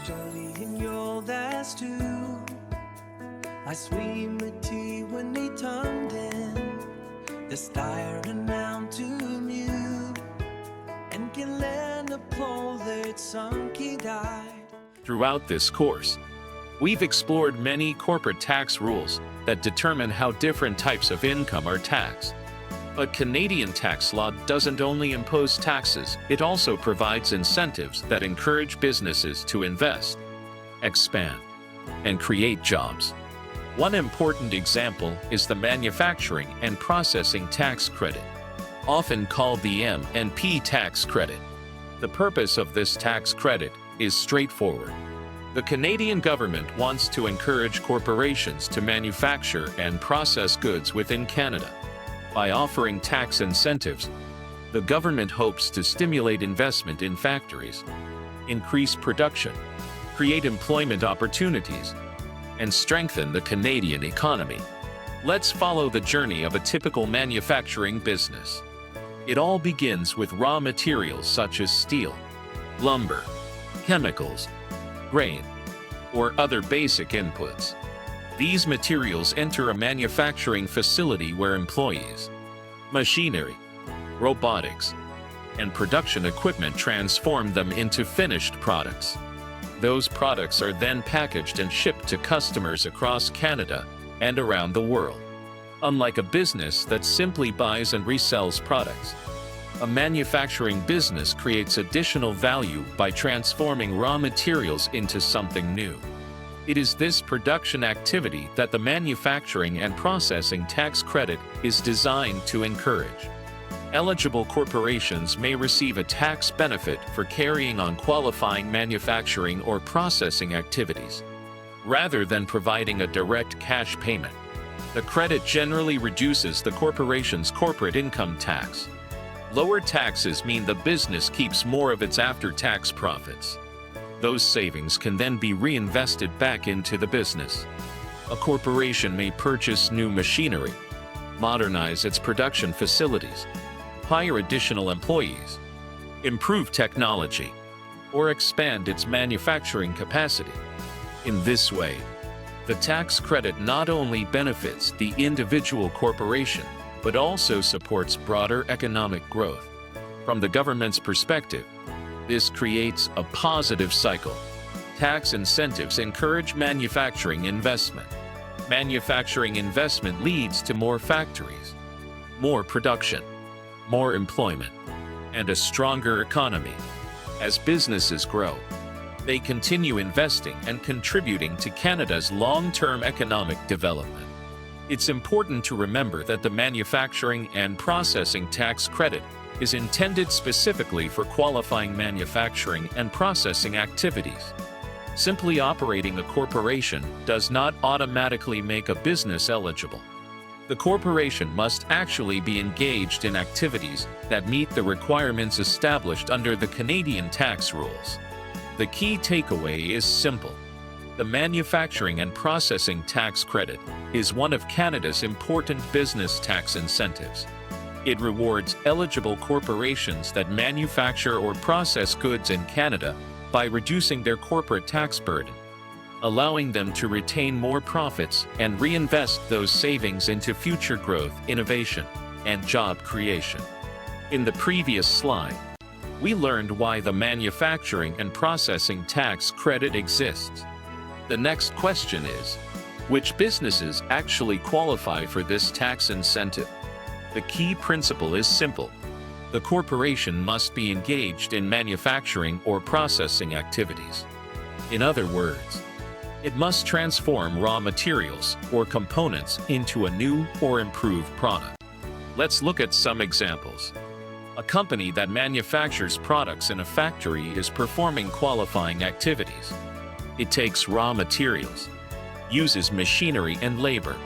studying your last two. I swim med when I turned in. The staring down to mute. And can learn a pole that some kid died. Throughout this course, we've explored many corporate tax rules that determine how different types of income are taxed. But Canadian tax law doesn't only impose taxes, it also provides incentives that encourage businesses to invest, expand, and create jobs. One important example is the Manufacturing and Processing Tax Credit, often called the M&P Tax Credit. The purpose of this tax credit is straightforward. The Canadian government wants to encourage corporations to manufacture and process goods within Canada. By offering tax incentives, the government hopes to stimulate investment in factories, increase production, create employment opportunities, and strengthen the Canadian economy. Let's follow the journey of a typical manufacturing business. It all begins with raw materials such as steel, lumber, chemicals, grain, or other basic inputs. These materials enter a manufacturing facility where employees, machinery, robotics, and production equipment transform them into finished products. Those products are then packaged and shipped to customers across Canada and around the world. Unlike a business that simply buys and resells products, a manufacturing business creates additional value by transforming raw materials into something new. It is this production activity that the Manufacturing and Processing Tax Credit is designed to encourage. Eligible corporations may receive a tax benefit for carrying on qualifying manufacturing or processing activities. Rather than providing a direct cash payment, the credit generally reduces the corporation's corporate income tax. Lower taxes mean the business keeps more of its after-tax profits. Those savings can then be reinvested back into the business. A corporation may purchase new machinery, modernize its production facilities, hire additional employees, improve technology, or expand its manufacturing capacity. In this way, the tax credit not only benefits the individual corporation, but also supports broader economic growth. From the government's perspective, this creates a positive cycle. Tax incentives encourage manufacturing investment. Manufacturing investment leads to more factories, more production, more employment, and a stronger economy. As businesses grow, they continue investing and contributing to Canada's long-term economic development. It's important to remember that the Manufacturing and Processing Tax Credit is intended specifically for qualifying manufacturing and processing activities. Simply operating a corporation does not automatically make a business eligible. The corporation must actually be engaged in activities that meet the requirements established under the Canadian tax rules. The key takeaway is simple. The Manufacturing and Processing Tax Credit is one of Canada's important business tax incentives. It rewards eligible corporations that manufacture or process goods in Canada by reducing their corporate tax burden, allowing them to retain more profits and reinvest those savings into future growth, innovation, and job creation. In the previous slide, we learned why the Manufacturing and Processing Tax Credit exists. The next question is, which businesses actually qualify for this tax incentive? The key principle is simple. The corporation must be engaged in manufacturing or processing activities. In other words, it must transform raw materials or components into a new or improved product. Let's look at some examples. A company that manufactures products in a factory is performing qualifying activities. It takes raw materials, uses machinery and labor,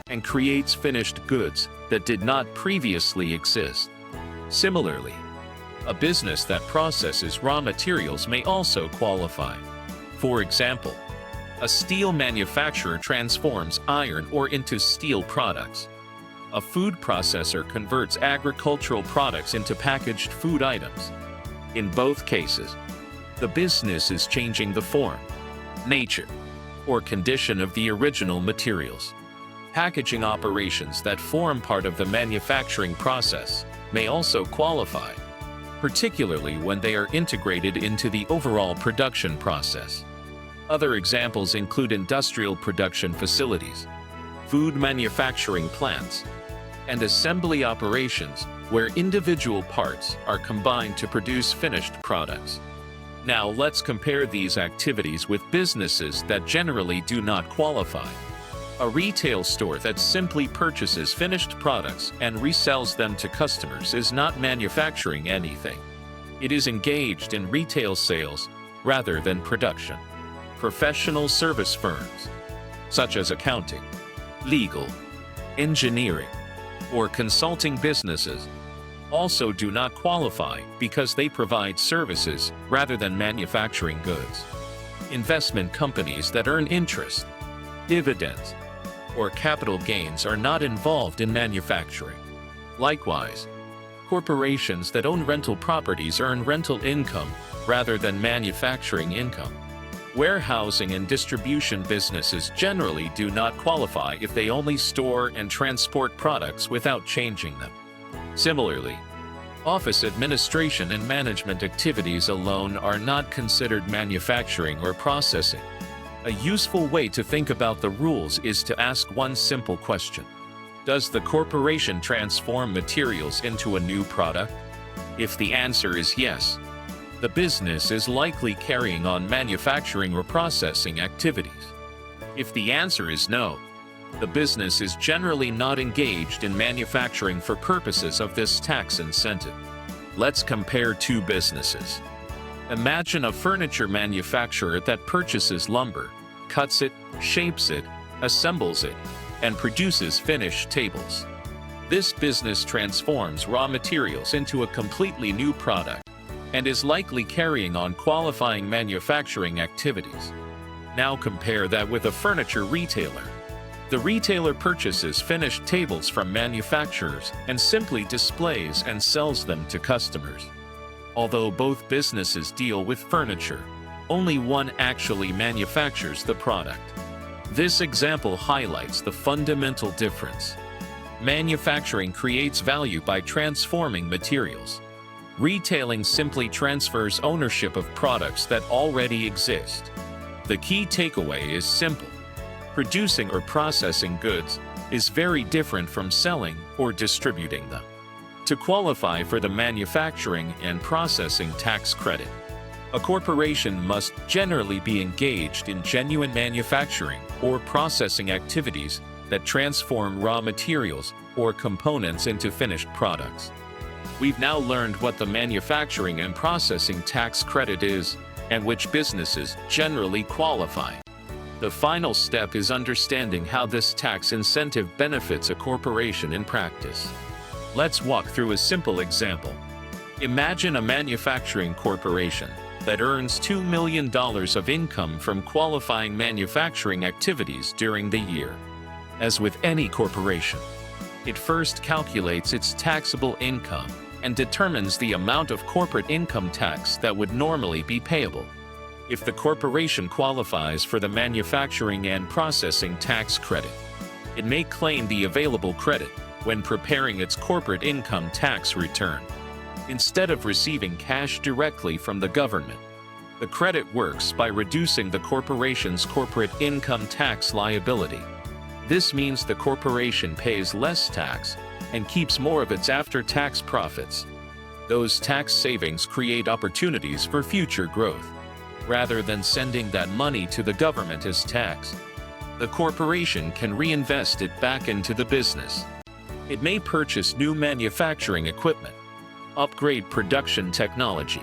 and creates finished goods that did not previously exist. Similarly, a business that processes raw materials may also qualify. For example, a steel manufacturer transforms iron ore into steel products. A food processor converts agricultural products into packaged food items. In both cases, The business is changing the form, nature, or condition of the original materials. Packaging operations that form part of the manufacturing process may also qualify, particularly when they are integrated into the overall production process. Other examples include industrial production facilities, food manufacturing plants, and assembly operations where individual parts are combined to produce finished products. Now let's compare these activities with businesses that generally do not qualify. A retail store that simply purchases finished products and resells them to customers is not manufacturing anything. It is engaged in retail sales rather than production. Professional service firms, such as accounting, legal, engineering, or consulting businesses, also do not qualify because they provide services rather than manufacturing goods. Investment companies that earn interest, dividends, or capital gains are not involved in manufacturing. Likewise, corporations that own rental properties earn rental income rather than manufacturing income. Warehousing and distribution businesses generally do not qualify if they only store and transport products without changing them. Similarly, office administration and management activities alone are not considered manufacturing or processing. A useful way to think about the rules is to ask one simple question. Does the corporation transform materials into a new product? If the answer is yes, the business is likely carrying on manufacturing or processing activities. If the answer is no, the business is generally not engaged in manufacturing for purposes of this tax incentive. Let's compare two businesses. Imagine a furniture manufacturer that purchases lumber, cuts it, shapes it, assembles it, and produces finished tables. This business transforms raw materials into a completely new product and is likely carrying on qualifying manufacturing activities. Now compare that with a furniture retailer. The retailer purchases finished tables from manufacturers and simply displays and sells them to customers. Although both businesses deal with furniture, only one actually manufactures the product. This example highlights the fundamental difference. Manufacturing creates value by transforming materials. Retailing simply transfers ownership of products that already exist. The key takeaway is simple. Producing or processing goods is very different from selling or distributing them. To qualify for the manufacturing and processing tax credit, a corporation must generally be engaged in genuine manufacturing or processing activities that transform raw materials or components into finished products. We've now learned what the manufacturing and processing tax credit is and which businesses generally qualify. The final step is understanding how this tax incentive benefits a corporation in practice. Let's walk through a simple example. Imagine a manufacturing corporation that earns $2 million of income from qualifying manufacturing activities during the year. As with any corporation, it first calculates its taxable income and determines the amount of corporate income tax that would normally be payable. If the corporation qualifies for the manufacturing and processing tax credit, it may claim the available credit when preparing its corporate income tax return. Instead of receiving cash directly from the government, the credit works by reducing the corporation's corporate income tax liability. This means the corporation pays less tax and keeps more of its after-tax profits. Those tax savings create opportunities for future growth. Rather than sending that money to the government as tax, the corporation can reinvest it back into the business. It may purchase new manufacturing equipment, upgrade production technology,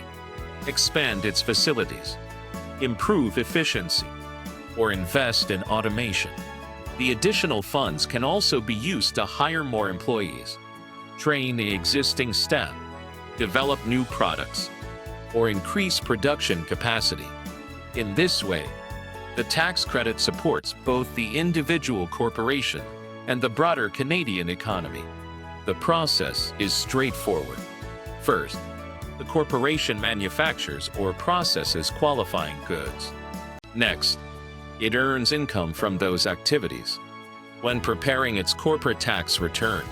expand its facilities, improve efficiency, or invest in automation. The additional funds can also be used to hire more employees, train the existing staff, develop new products, or increase production capacity. In this way, the tax credit supports both the individual corporation and the broader Canadian economy. The process is straightforward. First, The corporation manufactures or processes qualifying goods. Next, it earns income from those activities. When preparing its corporate tax return,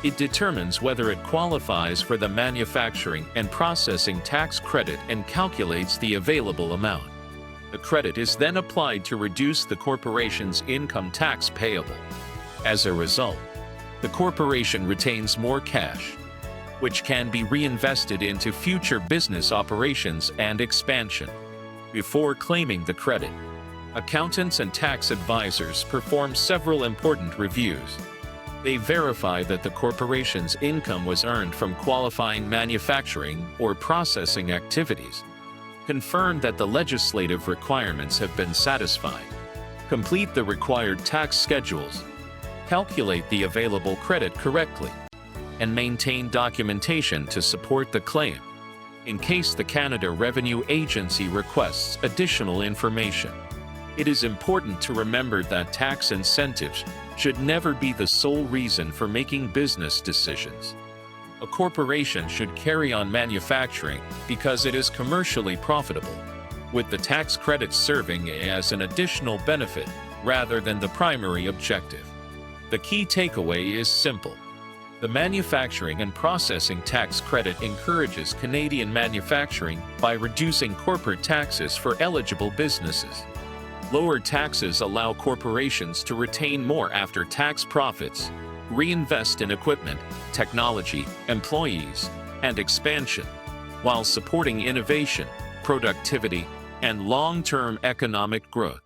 it determines whether it qualifies for the manufacturing and processing tax credit and calculates the available amount. The credit is then applied to reduce the corporation's income tax payable. As a result, the corporation retains more cash, which can be reinvested into future business operations and expansion. Before claiming the credit, accountants and tax advisors perform several important reviews. They verify that the corporation's income was earned from qualifying manufacturing or processing activities, confirm that the legislative requirements have been satisfied, complete the required tax schedules, calculate the available credit correctly, and maintain documentation to support the claim, in case the Canada Revenue Agency requests additional information. It is important to remember that tax incentives should never be the sole reason for making business decisions. A corporation should carry on manufacturing because it is commercially profitable, with the tax credit serving as an additional benefit rather than the primary objective. The key takeaway is simple. The manufacturing and processing tax credit encourages Canadian manufacturing by reducing corporate taxes for eligible businesses. Lower taxes allow corporations to retain more after-tax profits, reinvest in equipment, technology, employees, and expansion, while supporting innovation, productivity, and long-term economic growth.